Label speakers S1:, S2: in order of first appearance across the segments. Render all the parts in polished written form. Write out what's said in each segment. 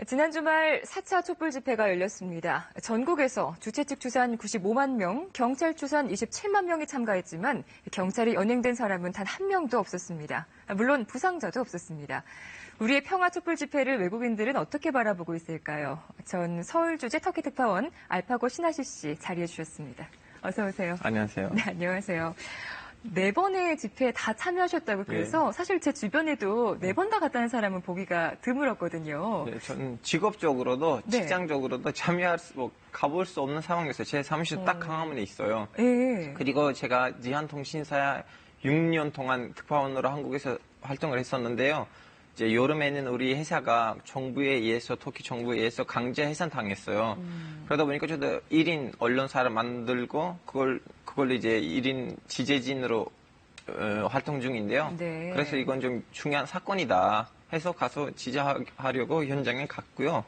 S1: 지난 주말 4차 촛불 집회가 열렸습니다. 전국에서 주최 측 추산 95만 명, 경찰 추산 27만 명이 참가했지만 경찰이 연행된 사람은 단 한 명도 없었습니다. 물론 부상자도 없었습니다. 우리의 평화 촛불 집회를 외국인들은 어떻게 바라보고 있을까요? 전 서울주재 터키 특파원 알파고 신하시 씨 자리해 주셨습니다. 어서 오세요.
S2: 안녕하세요.
S1: 네, 안녕하세요. 4번의 집회에 다 참여하셨다고 그래서
S2: 네.
S1: 사실 제 주변에도 4번 다 갔다는 사람은 보기가 드물었거든요.
S2: 네, 저는 직업적으로도
S1: 네.
S2: 직장적으로도 가볼 수 없는 상황이었어요. 제 사무실 딱 강화문에 있어요.
S1: 네.
S2: 그리고 제가 지한통신사에 6년 동안 특파원으로 한국에서 활동을 했었는데요. 이제 여름에는 우리 회사가 터키 정부에 의해서 강제 해산당했어요. 그러다 보니까 저도 1인 언론사를 만들고 그걸로 이제 1인 지재진으로 활동 중인데요.
S1: 네.
S2: 그래서 이건 좀 중요한 사건이다 해서 가서 지지하려고 현장에 갔고요.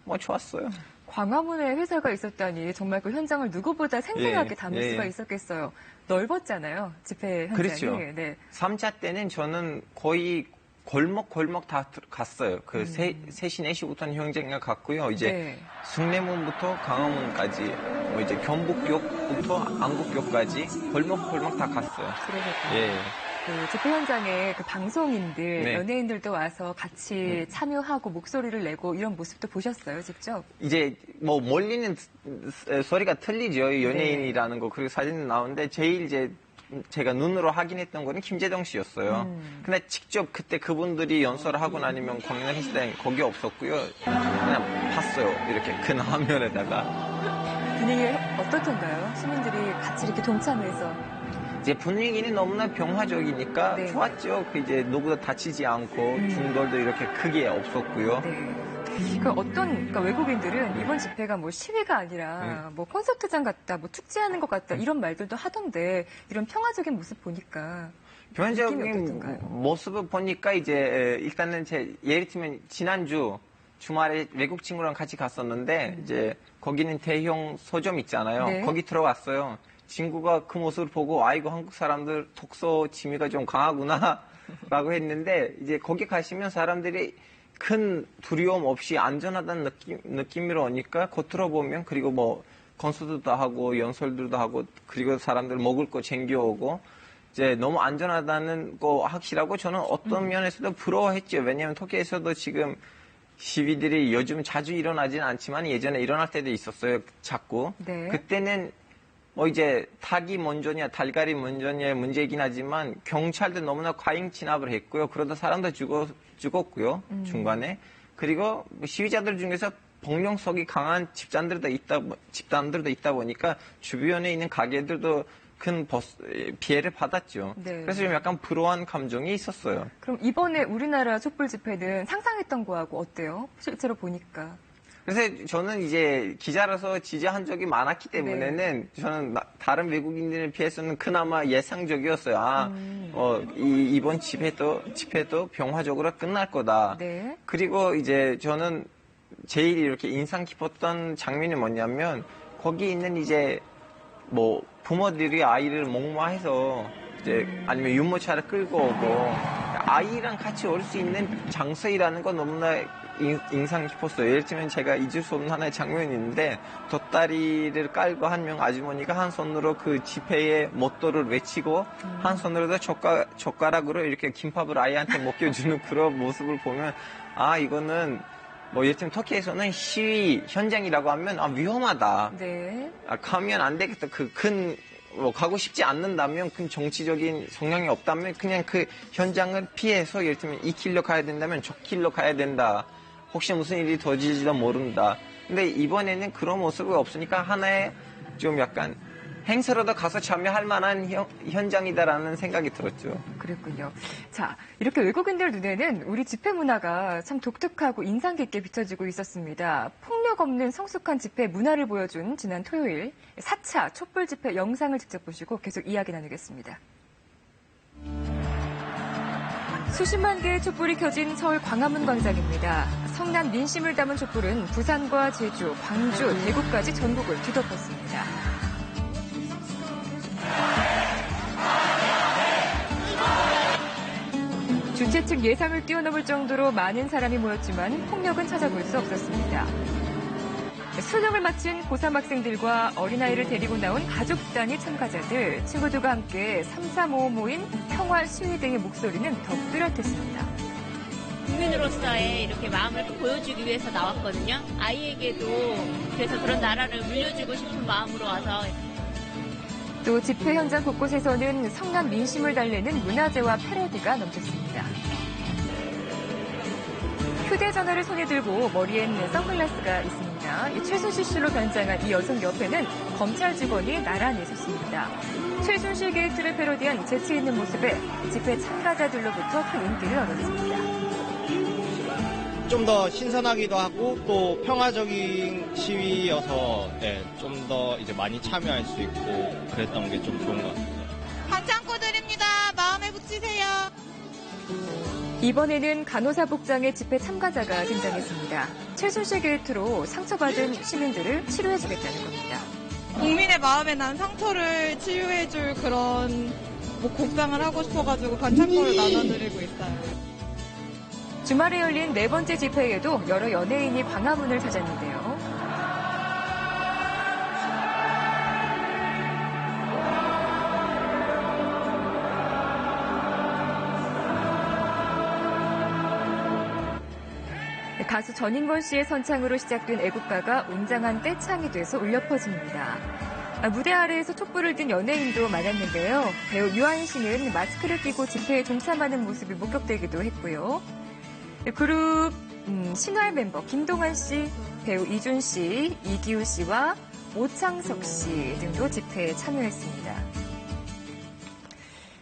S2: 뭐 좋았어요.
S1: 광화문에 회사가 있었다니 정말 그 현장을 누구보다 생생하게
S2: 예,
S1: 담을
S2: 예.
S1: 수가 있었겠어요. 넓었잖아요, 집회 현장이.
S2: 그렇죠.
S1: 네.
S2: 3차 때는 저는 거의 골목 다 갔어요. 3시, 4시부터는 현장에 갔고요. 이제
S1: 네.
S2: 숭례문부터 강화문까지, 이제 경북역부터 안국역까지 골목 다 갔어요.
S1: 그러셨군요.
S2: 예.
S1: 그 집회 현장에 그 방송인들,
S2: 네.
S1: 연예인들도 와서 같이 참여하고 목소리를 내고 이런 모습도 보셨어요, 직접?
S2: 이제 멀리는 소리가 틀리죠. 연예인이라는 거. 그리고 사진은 나오는데 제일 이제 제가 눈으로 확인했던 거는 김재동 씨였어요. 근데 직접 그때 그분들이 연설을 하고 나면 공연을 했을 때 거기 없었고요. 그냥 봤어요. 이렇게 큰 화면에다가.
S1: 분위기 어떻던가요? 시민들이 같이 이렇게 동참해서.
S2: 이제 분위기는 너무나 평화적이니까
S1: 네.
S2: 좋았죠. 이제 누구도 다치지 않고 충돌도 이렇게 크게 없었고요.
S1: 네. 그러니까 외국인들은 이번 집회가 뭐 시위가 아니라 뭐 콘서트장 같다, 뭐 축제하는 것 같다 이런 말들도 하던데 이런 평화적인 모습 보니까 느낌이
S2: 평화적인
S1: 어떻던가요?
S2: 모습을 보니까 이제 일단은 예를 들면 지난주 주말에 외국 친구랑 같이 갔었는데 이제 거기는 대형 서점 있잖아요.
S1: 네.
S2: 거기 들어갔어요. 친구가 그 모습을 보고 아이고 한국 사람들 독서 취미가 좀 강하구나 라고 했는데 이제 거기 가시면 사람들이 큰 두려움 없이 안전하다는 느낌으로 오니까 겉으로 보면 그리고 뭐 콘서트도 하고 연설들도 하고 그리고 사람들 먹을 거 챙겨오고 이제 너무 안전하다는 거 확실하고 저는 어떤 면에서도 부러워했죠. 왜냐하면 터키에서도 지금 시위들이 요즘 자주 일어나지는 않지만 예전에 일어날 때도 있었어요. 자꾸.
S1: 네.
S2: 그때는 이제 닭이 먼저냐 달걀이 먼저냐의 문제이긴 하지만 경찰도 너무나 과잉 진압을 했고요. 그러다 사람도 죽었고요. 중간에. 그리고 시위자들 중에서 폭력성이 강한 집단들도 있다 보니까 주변에 있는 가게들도 큰 피해를 받았죠.
S1: 네.
S2: 그래서 좀 약간 불우한 감정이 있었어요.
S1: 그럼 이번에 우리나라 촛불 집회는 상상했던 거하고 어때요? 실제로 보니까.
S2: 그래서 저는 이제 기자로서 지지한 적이 많았기 때문에는 저는 다른 외국인들에 비해서는 그나마 예상적이었어요. 이번 집회도 평화적으로 끝날 거다.
S1: 네.
S2: 그리고 이제 저는 제일 이렇게 인상 깊었던 장면이 뭐냐면 거기 있는 이제 뭐 부모들이 아이를 목마해서 이제 아니면 유모차를 끌고 오고 아이랑 같이 올 수 있는 장소이라는 건 너무나 인상 깊었어요. 예를 들면 제가 잊을 수 없는 하나의 장면이 있는데 돛다리를 깔고 한 명 아주머니가 한 손으로 그 집회의 모토를 외치고 한 손으로도 젓가락으로 이렇게 김밥을 아이한테 먹여주는 그런 모습을 보면 이거는 뭐 예를 들면 터키에서는 시위 현장이라고 하면 위험하다.
S1: 네.
S2: 가면 안 되겠다. 가고 싶지 않는다면 큰 정치적인 성향이 없다면 그냥 그 현장을 피해서 예를 들면 이 길로 가야 된다면 저 길로 가야 된다. 혹시 무슨 일이 더질지도 모른다. 근데 이번에는 그런 모습이 없으니까 하나의 좀 약간 행사로도 가서 참여할 만한 현장이다라는 생각이 들었죠.
S1: 그랬군요. 자, 이렇게 외국인들 눈에는 우리 집회 문화가 참 독특하고 인상 깊게 비춰지고 있었습니다. 폭력 없는 성숙한 집회 문화를 보여준 지난 토요일 4차 촛불 집회 영상을 직접 보시고 계속 이야기 나누겠습니다. 수십만 개의 촛불이 켜진 서울 광화문 광장입니다. 성난 민심을 담은 촛불은 부산과 제주, 광주, 대구까지 전국을 뒤덮었습니다. 주최 측 예상을 뛰어넘을 정도로 많은 사람이 모였지만 폭력은 찾아볼 수 없었습니다. 수능을 마친 고3 학생들과 어린아이를 데리고 나온 가족단위 참가자들, 친구들과 함께 3.355 모임 평화 시위 등의 목소리는 더욱 뚜렷했습니다.
S3: 국민으로서의 이렇게 마음을 보여주기 위해서 나왔거든요. 아이에게도 그래서 그런 나라를 물려주고 싶은 마음으로 와서.
S1: 또 집회 현장 곳곳에서는 성남 민심을 달래는 문화재와 패러디가 넘쳤습니다. 휴대전화를 손에 들고 머리엔 선글라스가 있습니다. 최순실 씨로 변장한 이 여성 옆에는 검찰 직원이 나란히 섰습니다. 최순실 게이트를 패러디한 재치 있는 모습에 집회 참가자들로부터 큰 인기를 얻었습니다.
S4: 좀 더 신선하기도 하고 또 평화적인 시위여서 좀 더 이제 많이 참여할 수 있고 그랬던 게 좀 좋은 것 같습니다.
S5: 반창고 드립니다. 마음에 붙이세요.
S1: 이번에는 간호사 복장의 집회 참가자가 등장했습니다. 최순실 게이트로 상처받은 시민들을 치료해주겠다는 겁니다.
S5: 국민의 마음에 난 상처를 치유해줄 그런 곡상을 하고 싶어가지고 반창고를 나눠드리고 있어요.
S1: 주말에 열린 네 번째 집회에도 여러 연예인이 광화문을 찾았는데요. 가수 전인권 씨의 선창으로 시작된 애국가가 웅장한 떼창이 돼서 울려 퍼집니다. 무대 아래에서 촛불을 든 연예인도 많았는데요. 배우 유아인 씨는 마스크를 끼고 집회에 동참하는 모습이 목격되기도 했고요. 그룹 신화의 멤버 김동완 씨, 배우 이준 씨, 이기우 씨와 오창석 씨 등도 집회에 참여했습니다.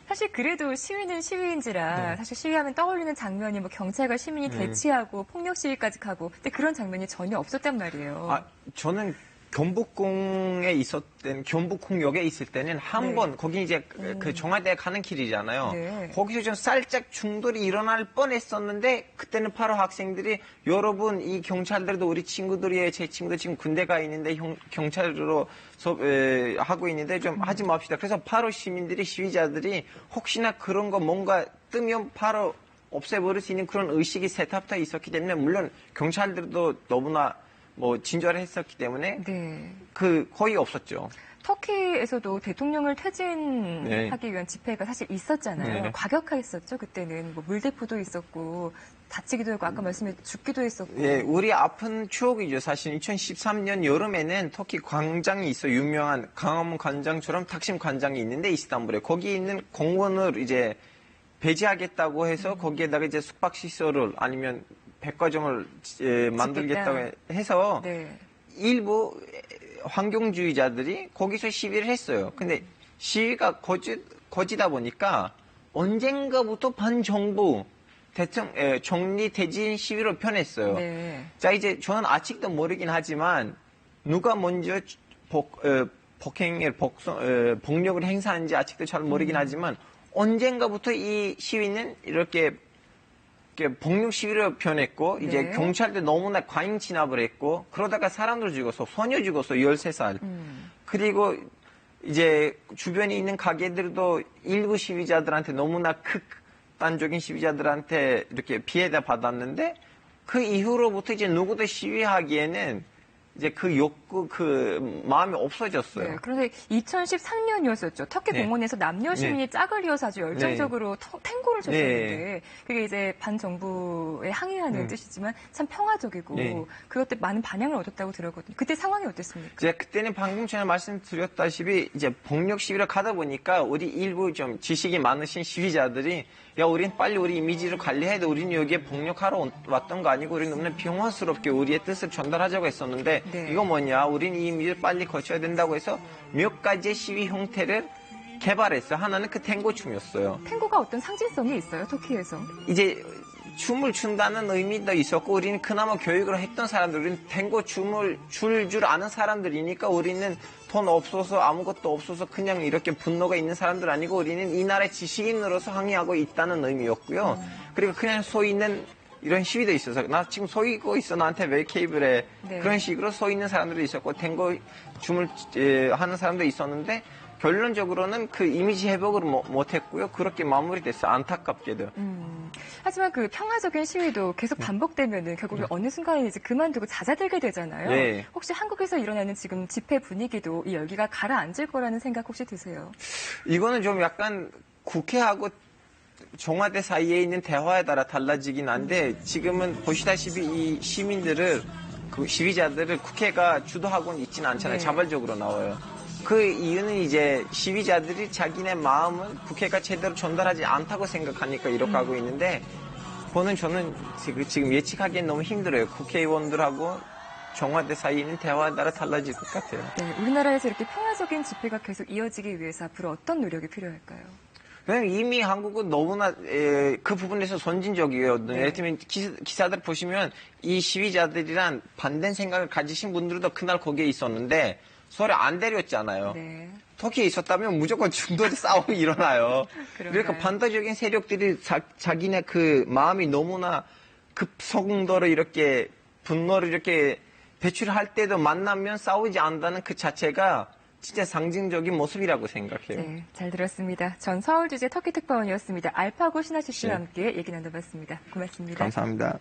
S1: 사실 그래도 시위는 시위인지라 사실 시위하면 떠올리는 장면이 뭐 경찰과 시민이 대치하고 폭력 시위까지 가고 근데 그런 장면이 전혀 없었단 말이에요.
S2: 저는 경복궁역에 있을 때는 한 번 거기 이제 그 정화대에 가는 길이잖아요.
S1: 네.
S2: 거기서 좀 살짝 충돌이 일어날 뻔했었는데 그때는 바로 학생들이 여러분 이 경찰들도 우리 친구들이에요. 제 친구들 지금 군대 가 있는데 경찰으로 하고 있는데 좀 하지 맙시다. 그래서 바로 시위자들이 혹시나 그런 거 뭔가 뜨면 바로 없애버릴 수 있는 그런 의식이 세탑돼 있었기 때문에 물론 경찰들도 너무나 친절했었기 때문에 거의 없었죠.
S1: 터키에서도 대통령을 퇴진하기 위한 집회가 사실 있었잖아요.
S2: 네.
S1: 과격했었죠. 그때는 물대포도 있었고 다치기도 했고 아까 말씀해 죽기도 했었고.
S2: 네, 우리 아픈 추억이죠. 사실 2013년 여름에는 터키 광장이 있어 유명한 광화문 광장처럼 탁심 광장이 있는데 이스탄불에 거기 있는 공원을 이제 배제하겠다고 해서 거기에다가 이제 숙박시설을 아니면 백화점을 만들겠다고 해서 일부 환경주의자들이 거기서 시위를 했어요. 근데 시위가 거지다 보니까 언젠가부터 반정부 정리 퇴진 시위로 변했어요.
S1: 네.
S2: 자, 이제 저는 아직도 모르긴 하지만 누가 먼저 폭력을 행사한지 아직도 잘 모르긴 하지만 언젠가부터 이 시위는 이렇게 폭력 시위로 변했고 이제 경찰도 너무나 과잉 진압을 했고 그러다가 사람들 죽었어. 소녀 죽었어. 13살. 그리고 이제 주변에 있는 가게들도 일부 시위자들한테 너무나 극단적인 시위자들한테 이렇게 피해를 받았는데 그 이후로부터 이제 누구도 시위하기에는 이제 그 욕구, 그 마음이 없어졌어요.
S1: 네, 그런데 2013년이었었죠. 터키 공원에서 남녀 시민이 짝을 이어서 아주 열정적으로 탱고를 쳤었는데 그게 이제 반정부에 항의하는 뜻이지만 참 평화적이고 그것 때 많은 반향을 얻었다고 들었거든요. 그때 상황이 어땠습니까?
S2: 이제 그때는 방금 전에 말씀드렸다시피 이제 폭력 시위를 가다 보니까 우리 일부 좀 지식이 많으신 시위자들이 야, 우린 빨리 우리 이미지를 관리해야 돼. 우리는 여기에 폭력하러 왔던 거 아니고 우리는 너무나 평화스럽게 우리의 뜻을 전달하자고 했었는데 이거 뭐냐. 우리는 이 이미지를 빨리 거쳐야 된다고 해서 몇 가지의 시위 형태를 개발했어요. 하나는 그 탱고 춤이었어요.
S1: 탱고가 어떤 상징성이 있어요, 터키에서?
S2: 이제 춤을 춘다는 의미도 있었고 우리는 그나마 교육을 했던 사람들, 우리는 탱고 춤을 출 줄 아는 사람들이니까 우리는 돈 없어서 아무것도 없어서 그냥 이렇게 분노가 있는 사람들 아니고 우리는 이 나라의 지식인으로서 항의하고 있다는 의미였고요. 그리고 그냥 서 있는 이런 시위도 있어서 나 지금 서 있고 있어 나한테 왜 케이블에 그런 식으로 서 있는 사람들도 있었고 탱고 춤을 하는 사람도 있었는데 결론적으로는 그 이미지 회복을 못했고요. 그렇게 마무리됐어요. 안타깝게도.
S1: 하지만 그 평화적인 시위도 계속 반복되면은 결국에 어느 순간에 이제 그만두고 잦아들게 되잖아요.
S2: 네.
S1: 혹시 한국에서 일어나는 지금 집회 분위기도 이 열기가 가라앉을 거라는 생각 혹시 드세요?
S2: 이거는 좀 약간 국회하고 청와대 사이에 있는 대화에 따라 달라지긴 한데 지금은 보시다시피 이 시민들을 그 시위자들을 국회가 주도하고는 있지는 않잖아요.
S1: 네.
S2: 자발적으로 나와요. 그 이유는 이제 시위자들이 자기네 마음은 국회가 제대로 전달하지 않다고 생각하니까 이렇게 하고 있는데 저는 지금 예측하기엔 너무 힘들어요. 국회의원들하고 청와대 사이에 있는 대화에 따라 달라질 것 같아요.
S1: 네, 우리나라에서 이렇게 평화적인 집회가 계속 이어지기 위해서 앞으로 어떤 노력이 필요할까요?
S2: 그냥 이미 한국은 너무나 그 부분에서 선진적이에요.
S1: 네.
S2: 예를 들면 기사들 보시면 이 시위자들이란 반대 생각을 가지신 분들도 그날 거기에 있었는데 서로 안 때렸잖아요.
S1: 네.
S2: 터키에 있었다면 무조건 중도에 싸움이 일어나요.
S1: 그런가요?
S2: 그러니까 반대적인 세력들이 자기네 그 마음이 너무나 급성도로 이렇게 분노를 이렇게 배출할 때도 만나면 싸우지 않는다는 그 자체가 진짜 상징적인 모습이라고 생각해요.
S1: 네, 잘 들었습니다. 전 서울주재 터키 특파원이었습니다. 알파고 신하시 씨와
S2: 네.
S1: 함께 얘기 나눠봤습니다. 고맙습니다.
S2: 감사합니다.